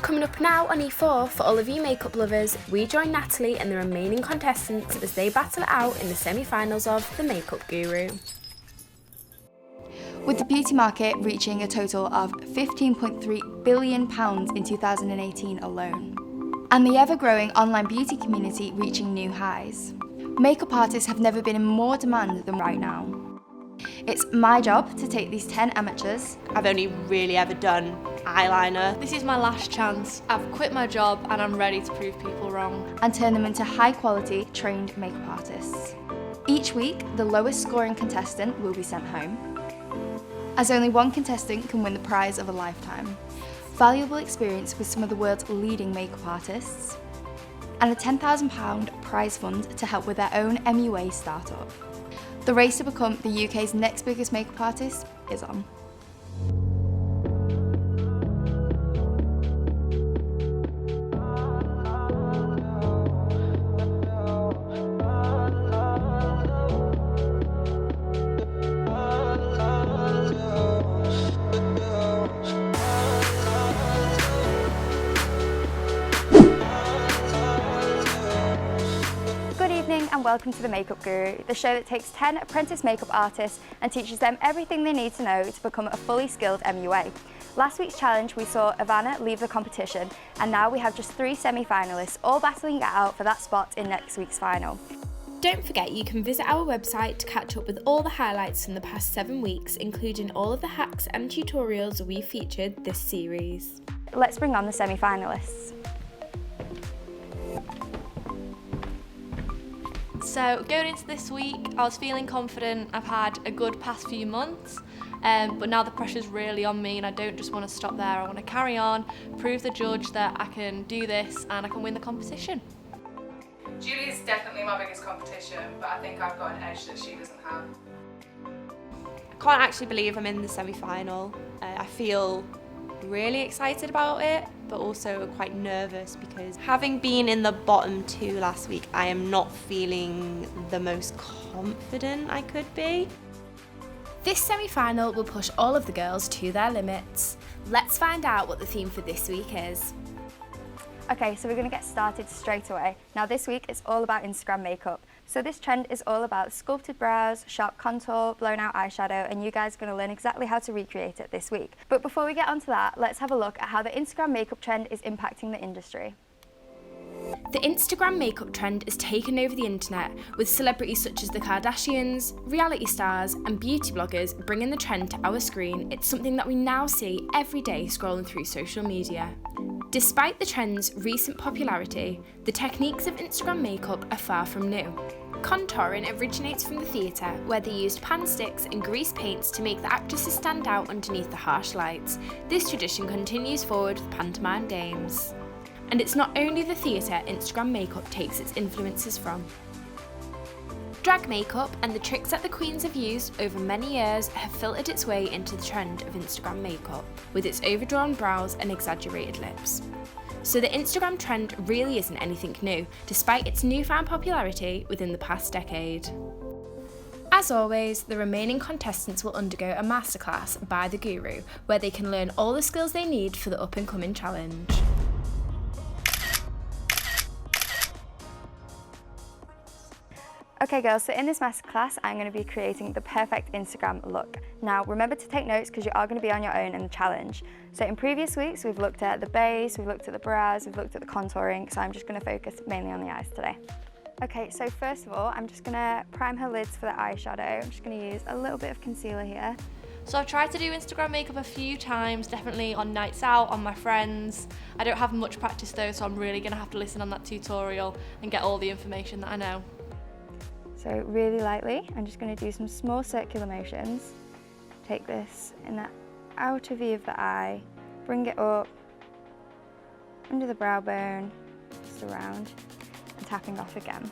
Coming up now on E4, for all of you makeup lovers, we join Natalie and the remaining contestants as they battle it out in the semi-finals of The Makeup Guru. With the beauty market reaching a total of £15.3 billion in 2018 alone, and the ever-growing online beauty community reaching new highs, makeup artists have never been in more demand than right now. It's my job to take these 10 amateurs. I've only really ever done eyeliner. This is my last chance. I've quit my job and I'm ready to prove people wrong. And turn them into high-quality, trained makeup artists. Each week, the lowest scoring contestant will be sent home, as only one contestant can win the prize of a lifetime, valuable experience with some of the world's leading makeup artists, and a £10,000 prize fund to help with their own MUA startup. The race to become the UK's next biggest makeup artist is on. And welcome to The Makeup Guru, the show that takes 10 apprentice makeup artists and teaches them everything they need to know to become a fully skilled MUA. Last week's challenge we saw Ivana leave the competition, and now we have just 3 semi-finalists all battling it out for that spot in next week's final. Don't forget you can visit our website to catch up with all the highlights from the past 7 weeks, including all of the hacks and tutorials we featured this series. Let's bring on the semi-finalists. So going into this week, I was feeling confident. I've had a good past few months, but now the pressure's really on me and I don't just want to stop there. I want to carry on, prove the judge that I can do this and I can win the competition. Julie's definitely my biggest competition, but I think I've got an edge that she doesn't have. I can't actually believe I'm in the semi-final. I feel really excited about it, but also quite nervous because having been in the bottom 2 last week, I am not feeling the most confident I could be. This semi-final will push all of the girls to their limits. Let's find out what the theme for this week is. Okay, so we're going to get started straight away. Now this week it's all about Instagram makeup. So this trend is all about sculpted brows, sharp contour, blown out eyeshadow, and you guys are going to learn exactly how to recreate it this week. But before we get onto that, let's have a look at how the Instagram makeup trend is impacting the industry. The Instagram makeup trend has taken over the internet, with celebrities such as the Kardashians, reality stars and beauty bloggers bringing the trend to our screen. It's something that we now see every day scrolling through social media. Despite the trend's recent popularity, the techniques of Instagram makeup are far from new. Contouring originates from the theatre, where they used pan sticks and grease paints to make the actresses stand out underneath the harsh lights. This tradition continues forward with pantomime games. And it's not only the theatre Instagram makeup takes its influences from. Drag makeup and the tricks that the queens have used over many years have filtered its way into the trend of Instagram makeup, with its overdrawn brows and exaggerated lips. So the Instagram trend really isn't anything new, despite its newfound popularity within the past decade. As always, the remaining contestants will undergo a masterclass by the Guru, where they can learn all the skills they need for the up-and-coming challenge. Okay girls, so in this masterclass I'm going to be creating the perfect Instagram look. Now remember to take notes because you are going to be on your own in the challenge. So in previous weeks we've looked at the base, we've looked at the brows, we've looked at the contouring, so I'm just going to focus mainly on the eyes today. Okay, so first of all I'm just going to prime her lids for the eyeshadow. I'm just going to use a little bit of concealer here. So I've tried to do Instagram makeup a few times, definitely on nights out, on my friends. I don't have much practice though, so I'm really going to have to listen on that tutorial and get all the information that I know. So really lightly, I'm just going to do some small circular motions. Take this in the outer V of the eye, bring it up, under the brow bone, just around, and tapping off again.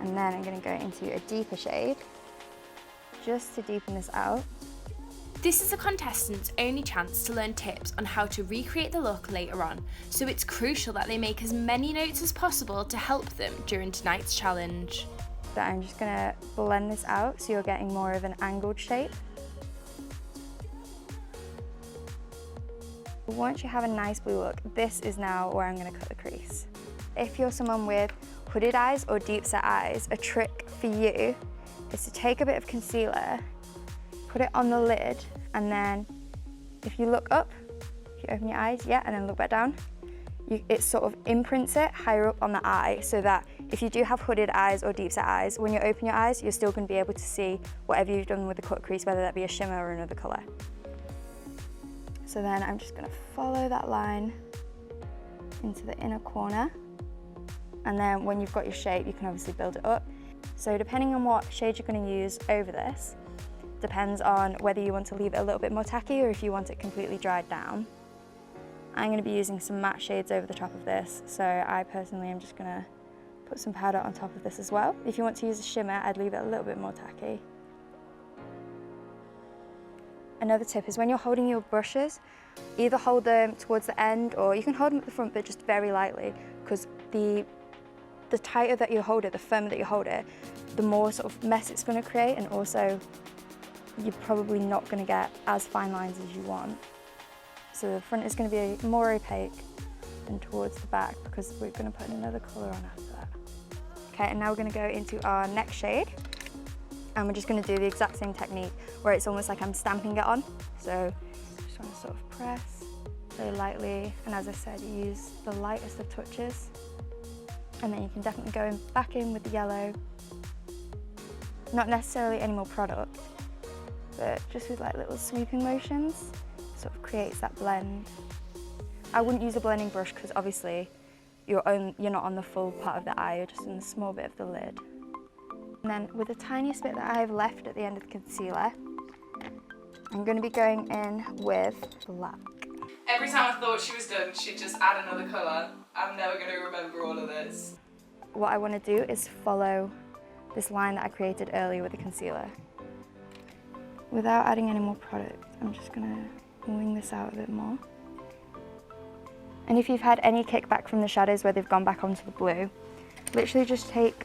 And then I'm going to go into a deeper shade, just to deepen this out. This is a contestant's only chance to learn tips on how to recreate the look later on, so it's crucial that they make as many notes as possible to help them during tonight's challenge. So I'm just going to blend this out so you're getting more of an angled shape. Once you have a nice blue look, this is now where I'm going to cut the crease. If you're someone with hooded eyes or deep set eyes, a trick for you is to take a bit of concealer, put it on the lid, and then if you look up, if you open your eyes, yeah, and then look back down, it sort of imprints it higher up on the eye, so that if you do have hooded eyes or deep set eyes, when you open your eyes, you're still going to be able to see whatever you've done with the cut crease, whether that be a shimmer or another colour. So then I'm just going to follow that line into the inner corner, and then when you've got your shape, you can obviously build it up. So depending on what shade you're going to use over this, depends on whether you want to leave it a little bit more tacky or if you want it completely dried down. I'm going to be using some matte shades over the top of this, so I personally am just going to put some powder on top of this as well. If you want to use a shimmer, I'd leave it a little bit more tacky. Another tip is when you're holding your brushes, either hold them towards the end or you can hold them at the front but just very lightly, because the tighter that you hold it, the firmer that you hold it, the more sort of mess it's going to create, and also you're probably not going to get as fine lines as you want. So the front is going to be more opaque than towards the back because we're going to put another colour on after that. Okay, and now we're going to go into our next shade. And we're just going to do the exact same technique where it's almost like I'm stamping it on. So just want to sort of press very lightly, and as I said, use the lightest of touches. And then you can definitely go back in with the yellow. Not necessarily any more product, but just with like little sweeping motions, sort of creates that blend. I wouldn't use a blending brush because obviously you're not on the full part of the eye, you're just in the small bit of the lid. And then with the tiniest bit that I have left at the end of the concealer, I'm going to be going in with black. Every time I thought she was done, she'd just add another colour. I'm never going to remember all of this. What I want to do is follow this line that I created earlier with the concealer. Without adding any more product, I'm just going to wing this out a bit more. And if you've had any kickback from the shadows where they've gone back onto the blue, literally just take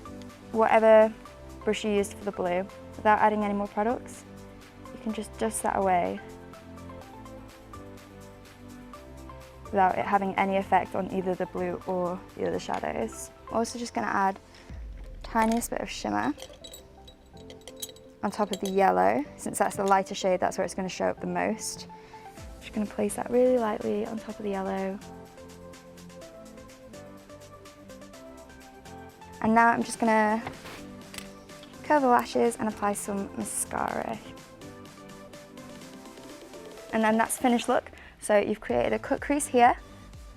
whatever brush you used for the blue, without adding any more products, you can just dust that away without it having any effect on either the blue or the other shadows. I'm also just going to add the tiniest bit of shimmer on top of the yellow. Since that's the lighter shade, that's where it's going to show up the most. Just going to place that really lightly on top of the yellow. And now I'm just going to curl the lashes and apply some mascara. And then that's the finished look. So you've created a cut crease here.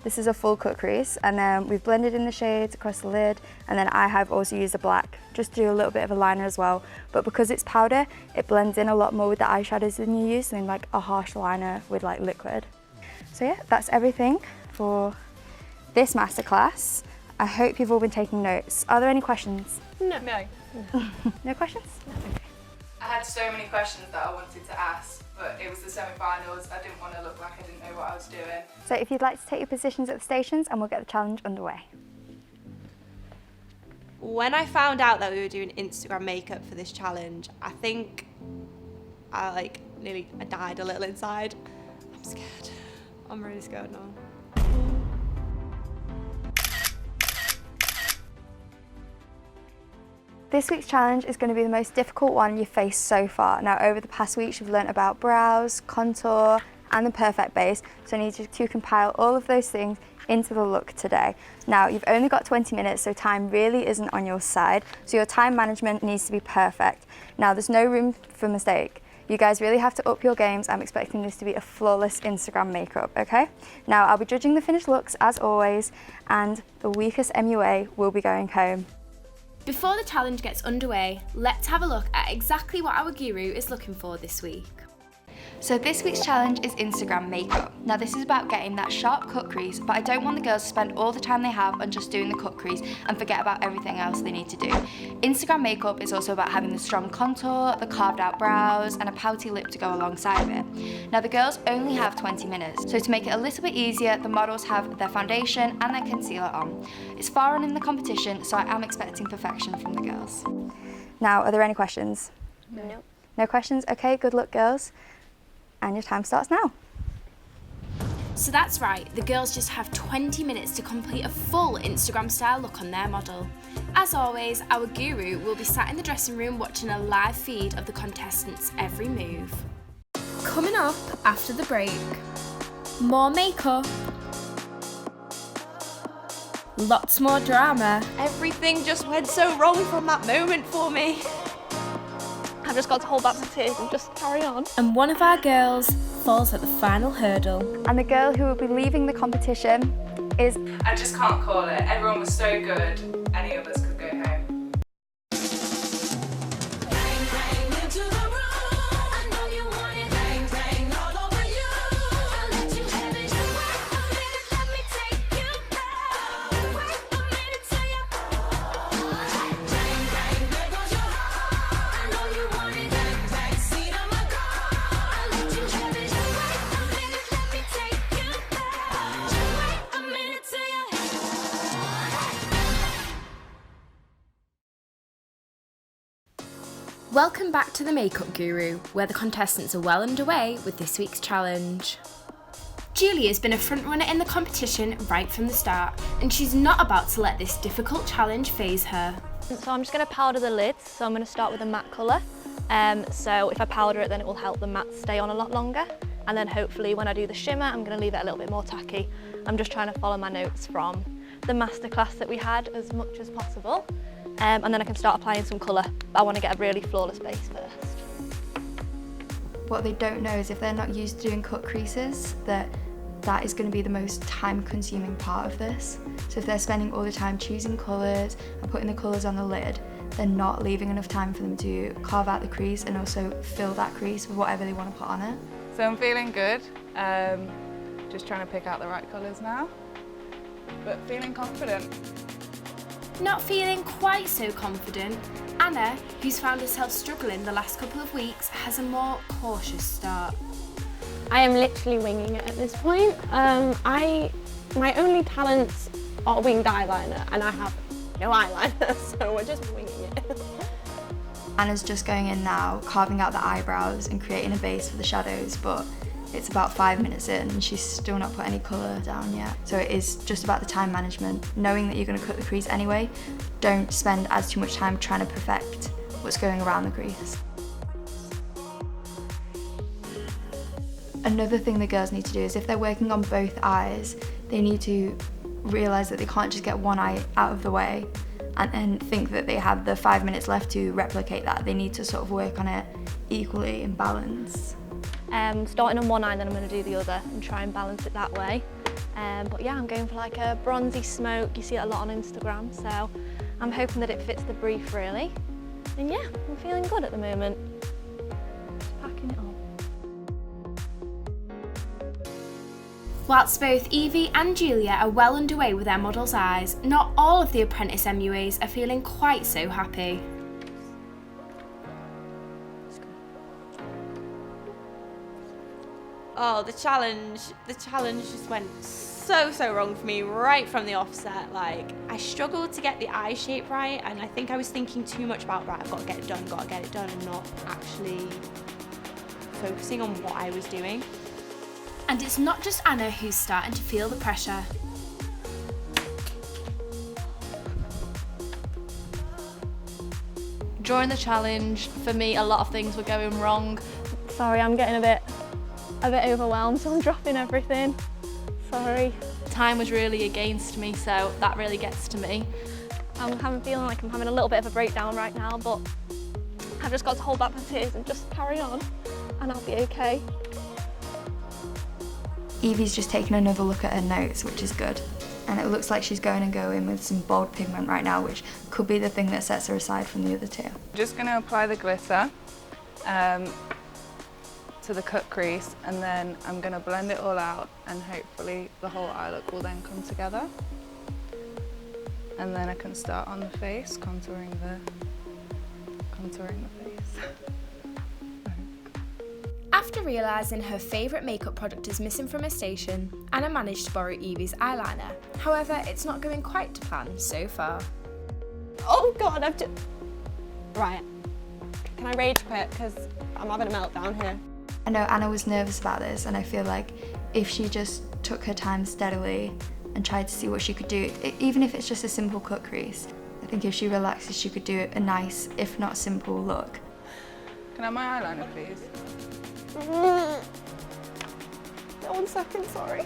This is a full cut crease, and then we've blended in the shades across the lid, and then I have also used a black just to do a little bit of a liner as well. But because it's powder, it blends in a lot more with the eyeshadows than you use than like a harsh liner with like liquid. So yeah, that's everything for this masterclass. I hope you've all been taking notes. Are there any questions? No. No questions? I had so many questions that I wanted to ask, but it was the semi-finals. I didn't want to look like I didn't know what I was doing. So if you'd like to take your positions at the stations, and we'll get the challenge underway. When I found out that we were doing Instagram makeup for this challenge, I think I died a little inside. I'm scared. I'm really scared now. This week's challenge is going to be the most difficult one you've faced so far. Now, over the past weeks, you've learnt about brows, contour, and the perfect base, so I need you to compile all of those things into the look today. Now, you've only got 20 minutes, so time really isn't on your side, so your time management needs to be perfect. Now, there's no room for mistake. You guys really have to up your games. I'm expecting this to be a flawless Instagram makeup, okay? Now, I'll be judging the finished looks as always, and the weakest MUA will be going home. Before the challenge gets underway, let's have a look at exactly what our guru is looking for this week. So this week's challenge is Instagram makeup. Now this is about getting that sharp cut crease, but I don't want the girls to spend all the time they have on just doing the cut crease and forget about everything else they need to do. Instagram makeup is also about having the strong contour, the carved out brows, and a pouty lip to go alongside of it. Now the girls only have 20 minutes, so to make it a little bit easier, the models have their foundation and their concealer on. It's far on in the competition, so I am expecting perfection from the girls. Now, are there any questions? No. No questions? Okay, good luck girls. And your time starts now. So that's right, the girls just have 20 minutes to complete a full Instagram style look on their model. As always, our guru will be sat in the dressing room watching a live feed of the contestants' every move. Coming up after the break, more makeup, lots more drama, Everything just went so wrong from that moment for me. I've just got to hold back the tears and just carry on. and one of our girls falls at the final hurdle. And the girl who will be leaving the competition is I just can't call it. Everyone was so good, any of us could go home. Welcome back to the Makeup Guru, where the contestants are well underway with this week's challenge. Julia's been a frontrunner in the competition right from the start, and she's not about to let this difficult challenge faze her. So I'm just going to powder the lids, so I'm going to start with a matte colour. So if I powder it, then it will help the matte stay on a lot longer. And then hopefully when I do the shimmer, I'm going to leave it a little bit more tacky. I'm just trying to follow my notes from the masterclass that we had as much as possible. And then I can start applying some colour. But I want to get a really flawless base first. what they don't know is if they're not used to doing cut creases, that is going to be the most time-consuming part of this. So if they're spending all the time choosing colours and putting the colours on the lid, they're not leaving enough time for them to carve out the crease and also fill that crease with whatever they want to put on it. So I'm feeling good. Just trying to pick out the right colours now, but feeling confident. Not feeling quite so confident, Anna, who's found herself struggling the last couple of weeks, has a more cautious start. I am literally winging it at this point. My only talents are winged eyeliner, and I have no eyeliner, so we're just winging it. Anna's just going in now, carving out the eyebrows and creating a base for the shadows, but it's about 5 minutes in and she's still not put any colour down yet. So it is just about the time management. Knowing that you're going to cut the crease anyway, don't spend as too much time trying to perfect what's going around the crease. Another thing the girls need to do is if they're working on both eyes, they need to realise that they can't just get one eye out of the way and then think that they have the 5 minutes left to replicate that. They need to sort of work on it equally in balance. Starting on one eye, then I'm going to do the other and try and balance it that way. But yeah, I'm going for like a bronzy smoke. You see it a lot on Instagram, so I'm hoping that it fits the brief really. And yeah, I'm feeling good at the moment. Just packing it on. Whilst both Evie and Julia are well underway with their models' eyes, not all of the apprentice MUAs are feeling quite so happy. Oh, the challenge just went so wrong for me right from the offset. Like, I struggled to get the eye shape right, and I think I was thinking too much about, right, I've got to get it done, and not actually focusing on what I was doing. And it's not just Anna who's starting to feel the pressure. During the challenge, for me, a lot of things were going wrong. Sorry, I'm getting a bit overwhelmed, so I'm dropping everything. Sorry. Time was really against me, so that really gets to me. I'm feeling like I'm having a little bit of a breakdown right now, but I've just got to hold back my tears and just carry on, and I'll be okay. Evie's just taken another look at her notes, which is good. And it looks like she's going to go in with some bold pigment right now, which could be the thing that sets her aside from the other two. Just going to apply the glitter to the cut crease, and then I'm going to blend it all out, and hopefully the whole eye look will then come together. And then I can start on the face, contouring the face. After realising her favourite makeup product is missing from her station, Anna managed to borrow Evie's eyeliner. However, it's not going quite to plan so far. Oh God, Right, can I rage quit? Because I'm having a meltdown here. I know Anna was nervous about this, and I feel like if she just took her time steadily and tried to see what she could do, even if it's just a simple cut crease. I think if she relaxes, she could do a nice, if not simple, look. Can I have my eyeliner, please? 1 second, sorry.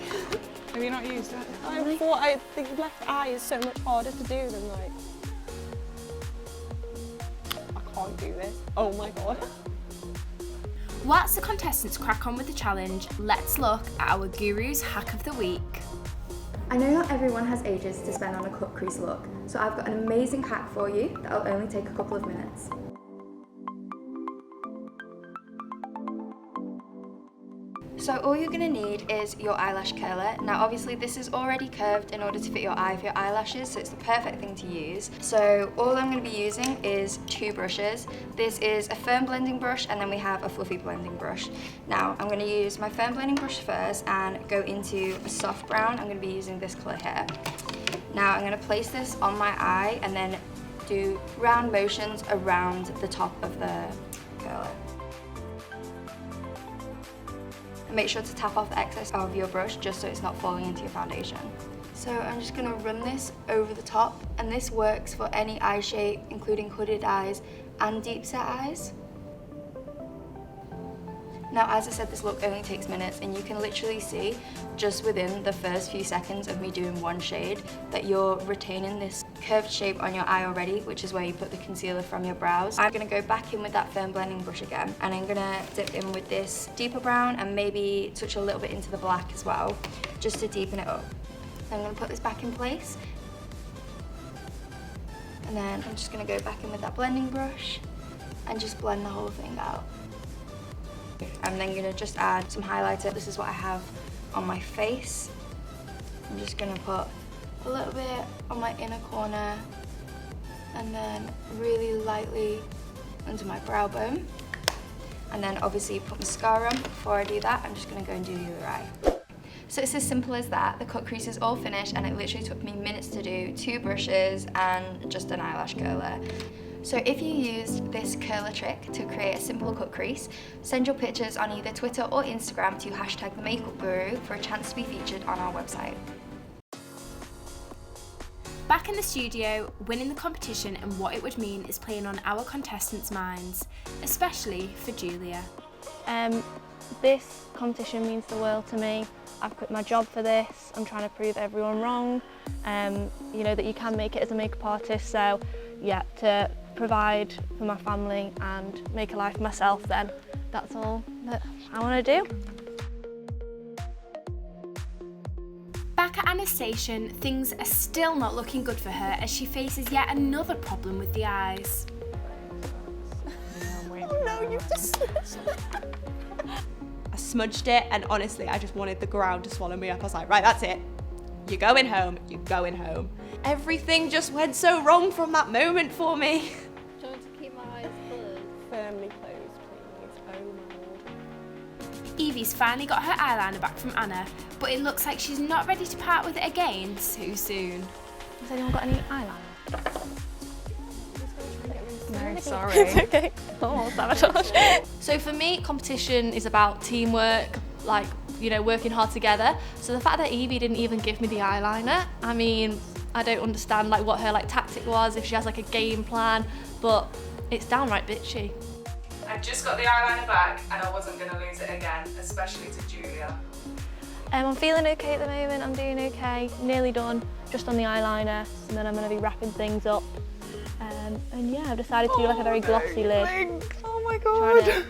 Have you not used it? I thought the left eye is so much harder to do than like... I can't do this. Oh my god. Whilst the contestants crack on with the challenge, let's look at our guru's hack of the week. I know not everyone has ages to spend on a cut crease look, so I've got an amazing hack for you that'll only take a couple of minutes. So all you're going to need is your eyelash curler. Now obviously this is already curved in order to fit your eye for your eyelashes, so it's the perfect thing to use. So all I'm going to be using is 2 brushes. This is a firm blending brush and then we have a fluffy blending brush. Now I'm going to use my firm blending brush first and go into a soft brown. I'm going to be using this colour here. Now I'm going to place this on my eye and then do round motions around the top of the curler. Make sure to tap off the excess of your brush just so it's not falling into your foundation. So I'm just going to run this over the top, and this works for any eye shape, including hooded eyes and deep set eyes. Now as I said, this look only takes minutes, and you can literally see just within the first few seconds of me doing one shade that you're retaining this curved shape on your eye already, which is where you put the concealer from your brows. I'm going to go back in with that firm blending brush again, and I'm going to dip in with this deeper brown and maybe touch a little bit into the black as well, just to deepen it up. So I'm going to put this back in place, and then I'm just going to go back in with that blending brush and just blend the whole thing out. I'm then going to just add some highlighter. This is what I have on my face. I'm just going to put a little bit on my inner corner and then really lightly under my brow bone. And then obviously put mascara on. Before I do that, I'm just going to go and do the other eye. So it's as simple as that. The cut crease is all finished and it literally took me minutes to do, 2 brushes and just an eyelash curler. So if you used this curler trick to create a simple cut crease, send your pictures on either Twitter or Instagram to #TheMakeupGuru for a chance to be featured on our website. Back in the studio, winning the competition and what it would mean is playing on our contestants' minds, especially for Julia. This competition means the world to me. I've quit my job for this. I'm trying to prove everyone wrong. You know that you can make it as a makeup artist, so yeah, to provide for my family and make a life for myself, then that's all that I want to do. Back at Anna's station, things are still not looking good for her as she faces yet another problem with the eyes. Oh no, you've just I smudged it, and honestly, I just wanted the ground to swallow me up. I was like, right, that's it. You're going home, you're going home. Everything just went so wrong from that moment for me. Do you want to keep my eyes closed? firmly closed, please. Oh my lord. Evie's finally got her eyeliner back from Anna, but it looks like she's not ready to part with it again so soon. Has anyone got any eyeliner? No, sorry. It's okay. Oh, sabotage. So for me, competition is about teamwork, like, you know, working hard together. So the fact that Evie didn't even give me the eyeliner, I mean, I don't understand like what her like tactic was, if she has like a game plan, but it's downright bitchy. I just got the eyeliner back and I wasn't going to lose it again, especially to Julia. I'm feeling okay at the moment, I'm doing okay, nearly done, just on the eyeliner, and then I'm going to be wrapping things up. And yeah, I've decided to do like a very glossy lid. Oh my god.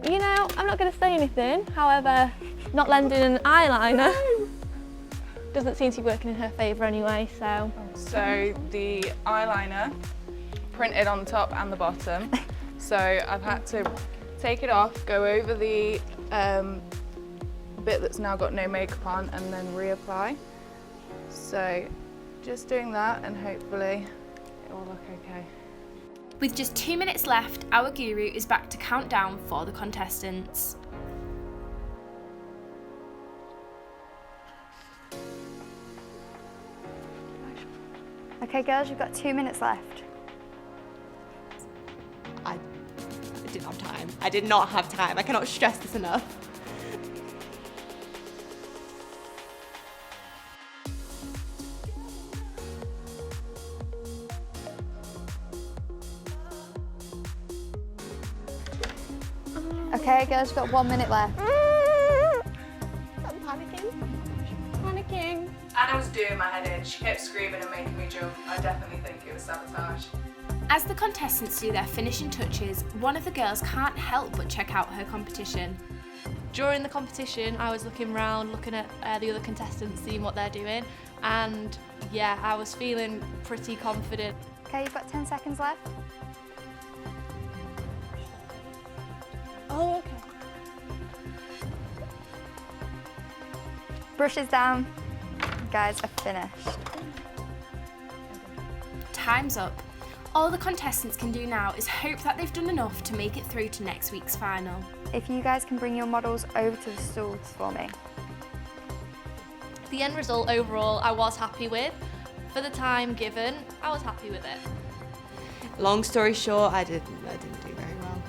You know, I'm not going to say anything, however, not lending an eyeliner doesn't seem to be working in her favour anyway, so. So the eyeliner printed on the top and the bottom. So I've had to take it off, go over the bit that's now got no makeup on and then reapply. So just doing that and hopefully it will look okay. With just 2 minutes left, our guru is back to count down for the contestants. Okay girls, you've got 2 minutes left. didn't have time. I did not have time. I cannot stress this enough. Okay, girls, we've got 1 minute left. I'm panicking. Anna was doing my head in. She kept screaming and making me jump. I definitely think it was sabotage. As the contestants do their finishing touches, one of the girls can't help but check out her competition. During the competition, I was looking around, looking at the other contestants, seeing what they're doing, and yeah, I was feeling pretty confident. Okay, you've got 10 seconds left. Oh, okay. Brushes down. You guys are finished. Time's up. All the contestants can do now is hope that they've done enough to make it through to next week's final. If you guys can bring your models over to the stools for me. The end result overall, I was happy with. For the time given, I was happy with it. Long story short, I didn't do very well.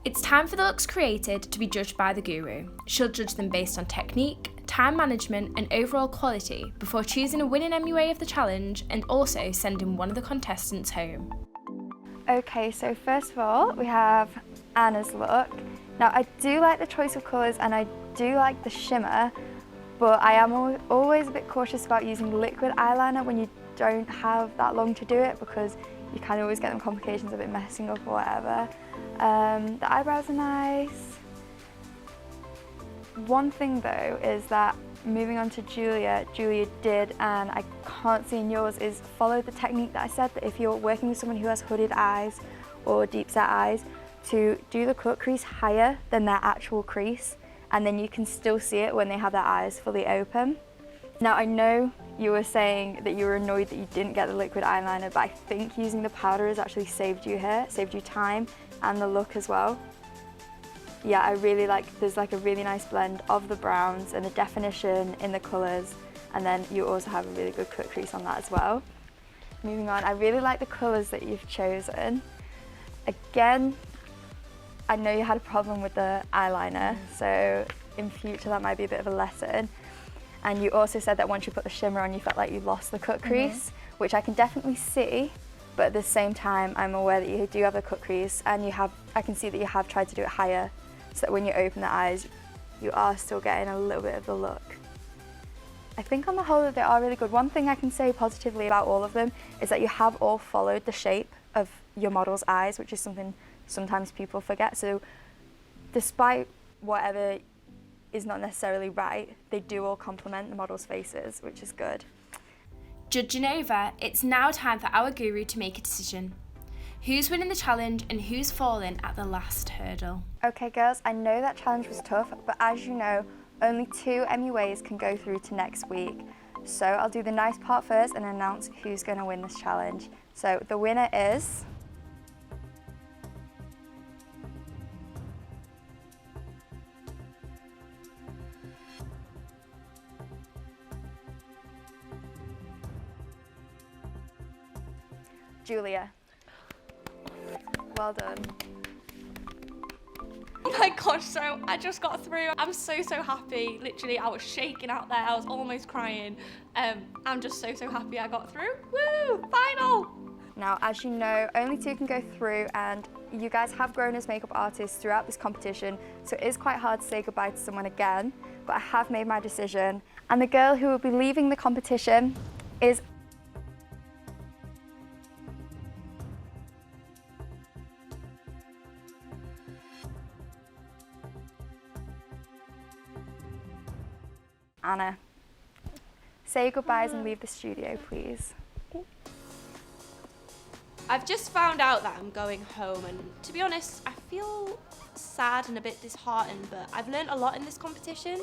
It's time for the looks created to be judged by the guru. She'll judge them based on technique, time management and overall quality before choosing a winning MUA of the challenge and also sending one of the contestants home. Okay, so first of all, we have Anna's look. Now, I do like the choice of colours and I do like the shimmer, but I am always a bit cautious about using liquid eyeliner when you don't have that long to do it because you can always get them complications of it messing up or whatever. The eyebrows are nice. One thing though is that moving on to Julia did, and I can't see in yours, is follow the technique that I said, that if you're working with someone who has hooded eyes or deep set eyes, to do the cut crease higher than their actual crease, and then you can still see it when they have their eyes fully open. Now I know you were saying that you were annoyed that you didn't get the liquid eyeliner, but I think using the powder has actually saved you here, saved you time and the look as well. Yeah, I really like, there's like a really nice blend of the browns and the definition in the colours, and then you also have a really good cut crease on that as well. Moving on, I really like the colours that you've chosen. Again, I know you had a problem with the eyeliner, so in future that might be a bit of a lesson. And you also said that once you put the shimmer on, you felt like you lost the cut crease, which I can definitely see, but at the same time, I'm aware that you do have a cut crease, and I can see that you have tried to do it higher, so that when you open the eyes, you are still getting a little bit of the look. I think on the whole that they are really good. One thing I can say positively about all of them is that you have all followed the shape of your model's eyes, which is something sometimes people forget. So despite whatever is not necessarily right, they do all complement the model's faces, which is good. Judging over, it's now time for our guru to make a decision. Who's winning the challenge and who's falling at the last hurdle? Okay girls, I know that challenge was tough, but as you know, only 2 MUAs can go through to next week. So I'll do the nice part first and announce who's going to win this challenge. So the winner is... Julia. Well done. Oh my gosh, so I just got through. I'm so happy. Literally, I was shaking out there. I was almost crying. I'm just so happy I got through. Woo! Final! Now, as you know, only 2 can go through, and you guys have grown as makeup artists throughout this competition, so it is quite hard to say goodbye to someone again, but I have made my decision. And the girl who will be leaving the competition is Anna. Say your goodbyes and leave the studio, please. I've just found out that I'm going home, and to be honest, I feel sad and a bit disheartened, but I've learned a lot in this competition.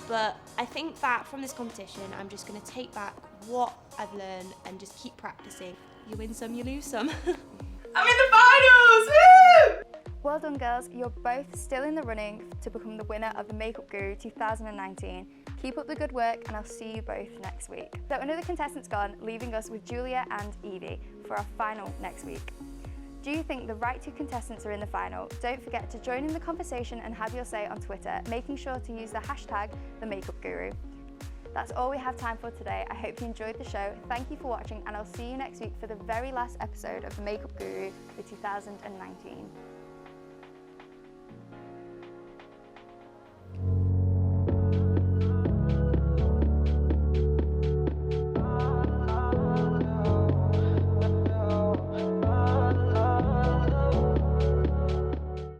But I think that from this competition, I'm just going to take back what I've learned and just keep practicing. You win some, you lose some. I'm in the finals! Woo! Well done, girls. You're both still in the running to become the winner of the Makeup Guru 2019. Keep up the good work and I'll see you both next week. So another contestant's gone, leaving us with Julia and Evie for our final next week. Do you think the right 2 contestants are in the final? Don't forget to join in the conversation and have your say on Twitter, making sure to use the hashtag #TheMakeupGuru. That's all we have time for today. I hope you enjoyed the show. Thank you for watching and I'll see you next week for the very last episode of The Makeup Guru for 2019.